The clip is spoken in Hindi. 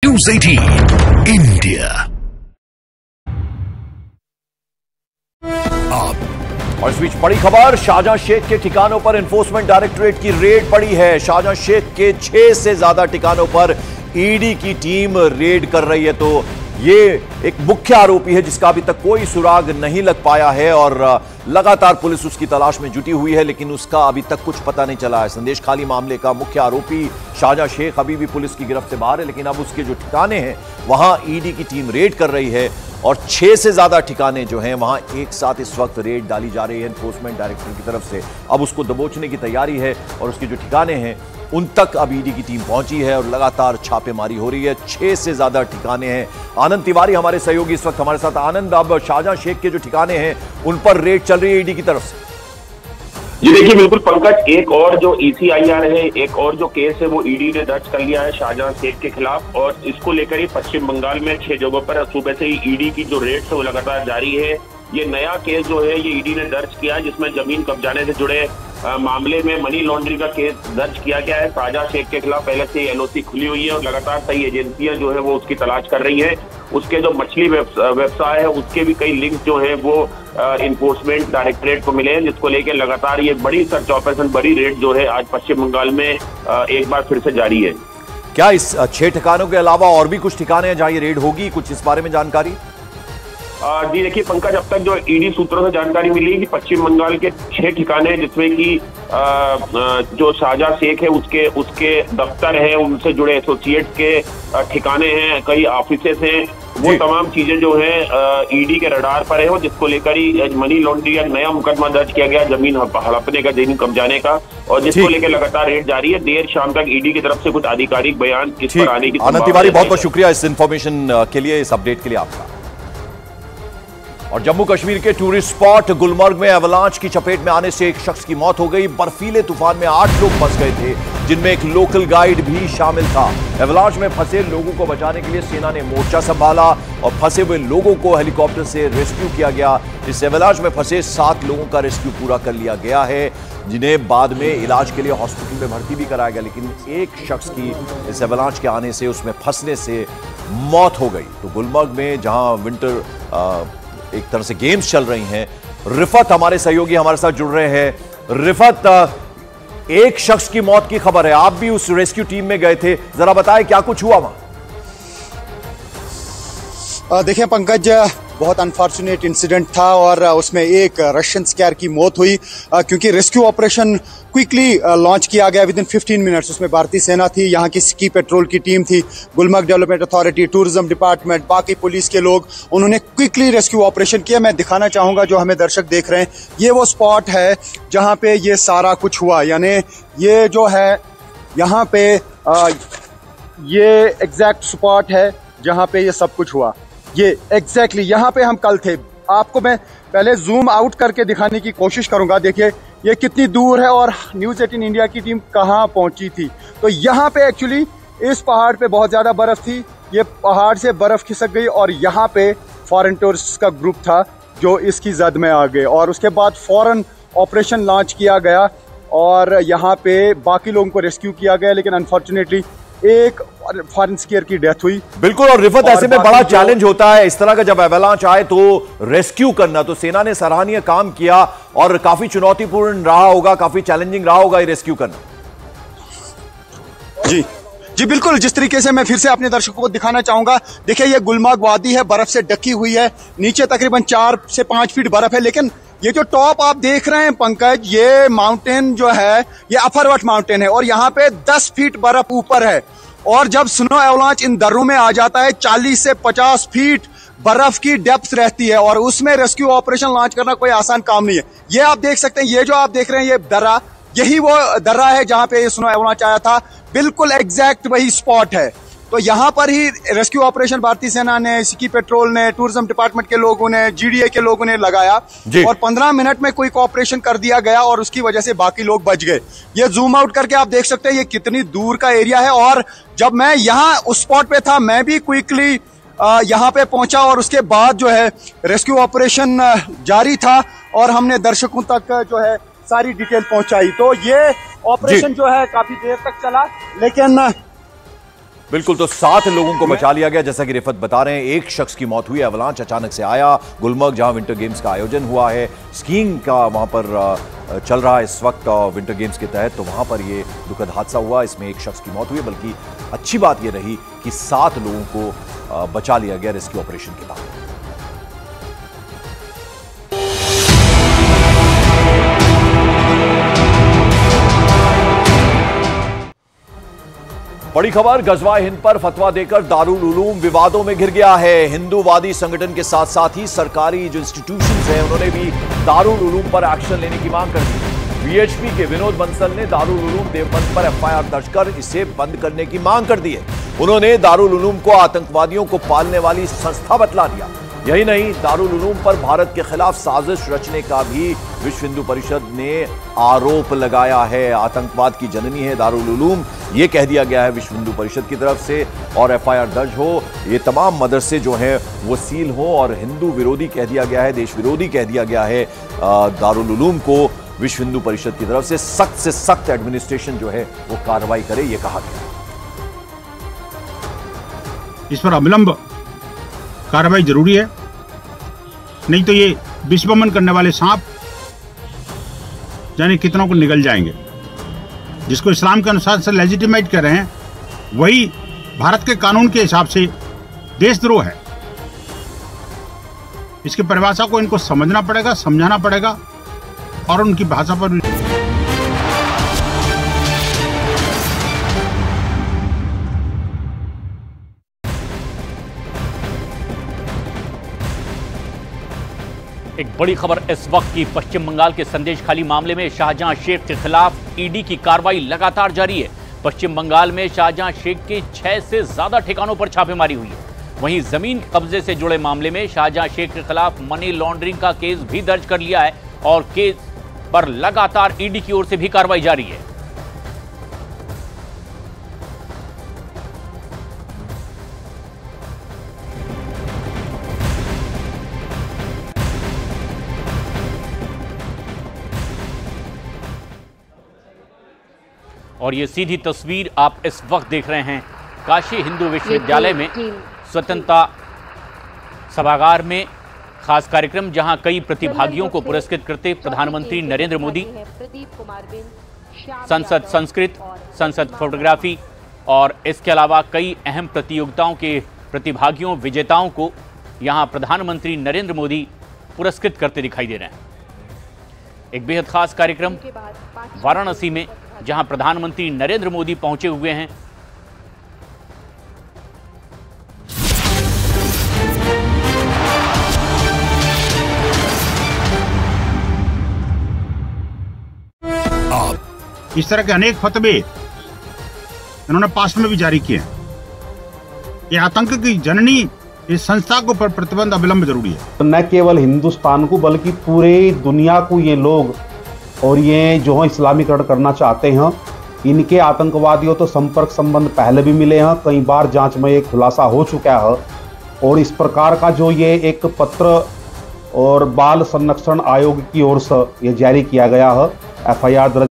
News 18 India. और इस बीच बड़ी खबर, शाहजहां शेख के ठिकानों पर एनफोर्समेंट डायरेक्टरेट की रेड पड़ी है। शाहजहां शेख के 6 से ज्यादा ठिकानों पर ईडी की टीम रेड कर रही है। तो ये एक मुख्य आरोपी है जिसका अभी तक कोई सुराग नहीं लग पाया है और लगातार पुलिस उसकी तलाश में जुटी हुई है, लेकिन उसका अभी तक कुछ पता नहीं चला है। संदेश खाली मामले का मुख्य आरोपी शाहजहां शेख अभी भी पुलिस की गिरफ्त से बाहर है, लेकिन अब उसके जो ठिकाने हैं वहां ईडी की टीम रेड कर रही है और 6 से ज्यादा ठिकाने जो हैं वहां एक साथ इस वक्त रेड डाली जा रही है एनफोर्समेंट डायरेक्टरेट की तरफ से। अब उसको दबोचने की तैयारी है और उसके जो ठिकाने हैं उन तक अब ईडी की टीम पहुंची है और लगातार छापेमारी हो रही है। 6 से ज्यादा ठिकाने हैं। आनंद तिवारी हमारे सहयोगी इस वक्त हमारे साथ। आनंद, अब शाहजहां शेख के जो ठिकाने हैं उन पर रेड चल रही है ईडी की तरफ से। जी देखिए, बिल्कुल पंकज, एक और जो ECIR है, एक और जो केस है वो ईडी ने दर्ज कर लिया है शाहजहां शेख के खिलाफ, और इसको लेकर ही पश्चिम बंगाल में 6 जगहों पर सुबह से ही ईडी की जो रेड है वो लगातार जारी है। ये नया केस जो है ये ईडी ने दर्ज किया है, जिसमें जमीन कब्जाने से जुड़े मामले में मनी लॉन्ड्रिंग का केस दर्ज किया गया है। शाहजहां शेख के खिलाफ पहले से LOC खुली हुई है और लगातार कई एजेंसियां जो है वो उसकी तलाश कर रही है। उसके जो मछली व्यवसाय है उसके भी कई लिंक जो है वो इन्फोर्समेंट डायरेक्टरेट को मिले हैं, जिसको लेकर लगातार ये बड़ी सर्च ऑपरेशन, बड़ी रेड जो है आज पश्चिम बंगाल में एक बार फिर से जारी है। क्या इस 6 ठिकानों के अलावा और भी कुछ ठिकाने हैं जहां ये रेड होगी? कुछ इस बारे में जानकारी? जी देखिए पंकज, अब तक जो ईडी सूत्रों से जानकारी मिली है कि पश्चिम बंगाल के 6 ठिकाने हैं, जिसमें कि जो शाहजहां शेख है उसके दफ्तर है, उनसे जुड़े एसोसिएट के ठिकाने हैं, कई ऑफिसेस हैं। वो तमाम चीजें जो है ईडी के रडार पर है, जिसको लेकर ही मनी लॉन्ड्रिंग का नया मुकदमा दर्ज किया गया, जमीन हड़पने का, जमीन कब्जाने का, और जिसको लेकर लगातार रेड जारी है। देर शाम तक ईडी की तरफ से कुछ आधिकारिक बयान इस पर आने की। आनंद तिवारी, बहुत बहुत शुक्रिया इस इंफॉर्मेशन के लिए, इस अपडेट के लिए आपका। और जम्मू कश्मीर के टूरिस्ट स्पॉट गुलमर्ग में एवलांच की चपेट में आने से एक शख्स की मौत हो गई। बर्फीले तूफान में 8 लोग फंस गए थे, जिनमें एक लोकल गाइड भी शामिल था। एवलांच में फंसे लोगों को बचाने के लिए सेना ने मोर्चा संभाला और फंसे हुए लोगों को हेलीकॉप्टर से रेस्क्यू किया गया। इस एवलांच में फंसे 7 लोगों का रेस्क्यू पूरा कर लिया गया है, जिन्हें बाद में इलाज के लिए हॉस्पिटल में भर्ती भी कराया गया, लेकिन एक शख्स की इस एवलांच के आने से, उसमें फंसने से मौत हो गई। तो गुलमर्ग में जहां विंटर एक तरह से गेम्स चल रही हैं, रिफत हमारे सहयोगी हमारे साथ जुड़ रहे हैं। रिफत, एक शख्स की मौत की खबर है, आप भी उस रेस्क्यू टीम में गए थे, जरा बताएं क्या कुछ हुआ वहां? देखिए पंकज, बहुत अनफॉर्चुनेट इंसिडेंट था और उसमें एक रशियन स्कैर की मौत हुई, क्योंकि रेस्क्यू ऑपरेशन क्विकली लॉन्च किया गया विदिन 15 मिनट्स। उसमें भारतीय सेना थी, यहाँ की स्की पेट्रोल की टीम थी, Gulmarg development authority, tourism department, बाकी पुलिस के लोग, उन्होंने क्विकली रेस्क्यू ऑपरेशन किया। मैं दिखाना चाहूँगा, जो हमें दर्शक देख रहे हैं, ये वो स्पॉट है जहाँ पे ये सारा कुछ हुआ। यानी ये जो है यहाँ पे ये एग्जैक्ट स्पॉट है जहाँ पे ये सब कुछ हुआ। ये एग्जैक्टली यहाँ पे हम कल थे। आपको मैं पहले जूम आउट करके दिखाने की कोशिश करूंगा। देखिए ये कितनी दूर है और न्यूज़ 18 इंडिया की टीम कहाँ पहुंची थी। तो यहाँ पे एक्चुअली इस पहाड़ पे बहुत ज़्यादा बर्फ़ थी, ये पहाड़ से बर्फ़ खिसक गई और यहाँ पे फॉरेन टूरिस्ट का ग्रुप था जो इसकी जद में आ गए, और उसके बाद फौरन ऑपरेशन लॉन्च किया गया और यहाँ पे बाकी लोगों को रेस्क्यू किया गया, लेकिन अनफॉर्चुनेटली एक फॉरेन स्कीयर की डेथ हुई। बिल्कुल, और रिफत, ऐसे में बड़ा चैलेंज होता है इस तरह का, जब एवलांच आए तो रेस्क्यू करना। तो सेना ने सराहनीय काम किया और काफी चुनौतीपूर्ण रहा होगा, काफी चैलेंजिंग रहा होगा ये रेस्क्यू करना। जी बिल्कुल, जिस तरीके से मैं फिर से अपने दर्शकों को दिखाना चाहूंगा। देखिए ये गुलमर्ग वादी है, बर्फ से ढकी हुई है, नीचे तकरीबन 4 से 5 फीट बर्फ है, लेकिन ये जो टॉप आप देख रहे हैं पंकज, ये माउंटेन जो है ये अफरवट माउंटेन है और यहाँ पे 10 फीट बर्फ ऊपर है। और जब स्नो एवलांच इन दर्रों में आ जाता है, 40 से 50 फीट बर्फ की डेप्थ रहती है और उसमें रेस्क्यू ऑपरेशन लॉन्च करना कोई आसान काम नहीं है। ये आप देख सकते हैं, ये जो आप देख रहे हैं ये दर्रा, यही वो दर्रा है जहां पे ये स्नो एवलांच आया था। बिल्कुल एग्जैक्ट वही स्पॉट है। तो यहाँ पर ही रेस्क्यू ऑपरेशन भारतीय सेना ने, सिकी पेट्रोल ने, टूरिज्म डिपार्टमेंट के लोगों ने, GDA के लोगों ने लगाया और 15 मिनट में क्विक ऑपरेशन कर दिया गया और उसकी वजह से बाकी लोग बच गए। ये जूम आउट करके आप देख सकते हैं ये कितनी दूर का एरिया है। और जब मैं यहाँ उस स्पॉट पे था, मैं भी क्विकली यहाँ पे पहुंचा और उसके बाद जो है रेस्क्यू ऑपरेशन जारी था और हमने दर्शकों तक जो है सारी डिटेल पहुंचाई। तो ये ऑपरेशन जो है काफी देर तक चला, लेकिन बिल्कुल, तो 7 लोगों को बचा लिया गया। जैसा कि रिफत बता रहे हैं, एक शख्स की मौत हुई। एवलांच अचानक से आया। गुलमर्ग, जहां विंटर गेम्स का आयोजन हुआ है, स्कीइंग का वहां पर चल रहा है इस वक्त विंटर गेम्स के तहत, तो वहां पर यह दुखद हादसा हुआ। इसमें एक शख्स की मौत हुई, बल्कि अच्छी बात यह रही कि 7 लोगों को बचा लिया गया रेस्क्यू ऑपरेशन के बाद। बड़ी खबर, गजवा हिंद पर फतवा देकर दारुल उलूम विवादों में घिर गया है। हिंदूवादी संगठन के साथ साथ ही सरकारी जो इंस्टीट्यूशंस हैं, उन्होंने भी दारुल उलूम पर एक्शन लेने की मांग कर दी। वीएचपी के विनोद बंसल ने दारुल उलूम देवबंद पर एफआईआर दर्ज कर इसे बंद करने की मांग कर दी है। उन्होंने दारुल उलूम को आतंकवादियों को पालने वाली संस्था बतला दिया। यही नहीं, दारुल उलूम पर भारत के खिलाफ साजिश रचने का भी विश्व हिंदू परिषद ने आरोप लगाया है। आतंकवाद की जननी है दारुल उलूम, ये कह दिया गया है विश्व हिंदू परिषद की तरफ से, और एफआईआर दर्ज हो, ये तमाम मदरसे जो हैं वो सील हो, और हिंदू विरोधी कह दिया गया है, देश विरोधी कह दिया गया है दारुल उलूम को। विश्व हिंदू परिषद की तरफ से सख्त एडमिनिस्ट्रेशन जो है वो कार्रवाई करे, ये कहा गया। इस पर अविलंब कार्रवाई जरूरी है, नहीं तो ये विश्वमन करने वाले सांप जाने कितनों को निगल जाएंगे। जिसको इस्लाम के अनुसार से लेजिटिमेट कर रहे हैं, वही भारत के कानून के हिसाब से देशद्रोह है। इसकी परिभाषा को इनको समझना पड़ेगा, समझाना पड़ेगा, और उनकी भाषा पर भी। एक बड़ी खबर इस वक्त की, पश्चिम बंगाल के संदेश खाली मामले में शाहजहां शेख के खिलाफ ईडी की कार्रवाई लगातार जारी है। पश्चिम बंगाल में शाहजहां शेख के 6 से ज्यादा ठिकानों पर छापेमारी हुई है। वहीं जमीन कब्जे से जुड़े मामले में शाहजहां शेख के खिलाफ मनी लॉन्ड्रिंग का केस भी दर्ज कर लिया है, और केस पर लगातार ईडी की ओर से भी कार्रवाई जारी है। और ये सीधी तस्वीर आप इस वक्त देख रहे हैं काशी हिंदू विश्वविद्यालय में स्वतंत्रता सभागार में खास कार्यक्रम, जहां कई प्रतिभागियों को पुरस्कृत करते प्रधानमंत्री नरेंद्र मोदी, संसद संस्कृत, संसद फोटोग्राफी और इसके अलावा कई अहम प्रतियोगिताओं के प्रतिभागियों, विजेताओं को यहां प्रधानमंत्री नरेंद्र मोदी पुरस्कृत करते दिखाई दे रहे हैं। एक बेहद खास कार्यक्रम वाराणसी में, जहां प्रधानमंत्री नरेंद्र मोदी पहुंचे हुए हैं। इस तरह के अनेक फतवे इन्होंने पास्ट में भी जारी किए हैं। ये आतंक की जननी इस संस्था को पर प्रतिबंध अविलंब जरूरी है। न केवल हिंदुस्तान को बल्कि पूरे दुनिया को ये लोग और ये जो है इस्लामीकरण करना चाहते हैं। इनके आतंकवादियों तो संपर्क संबंध पहले भी मिले हैं, कई बार जांच में ये खुलासा हो चुका है। और इस प्रकार का जो ये एक पत्र और बाल संरक्षण आयोग की ओर से ये जारी किया गया है, एफआईआर दर्ज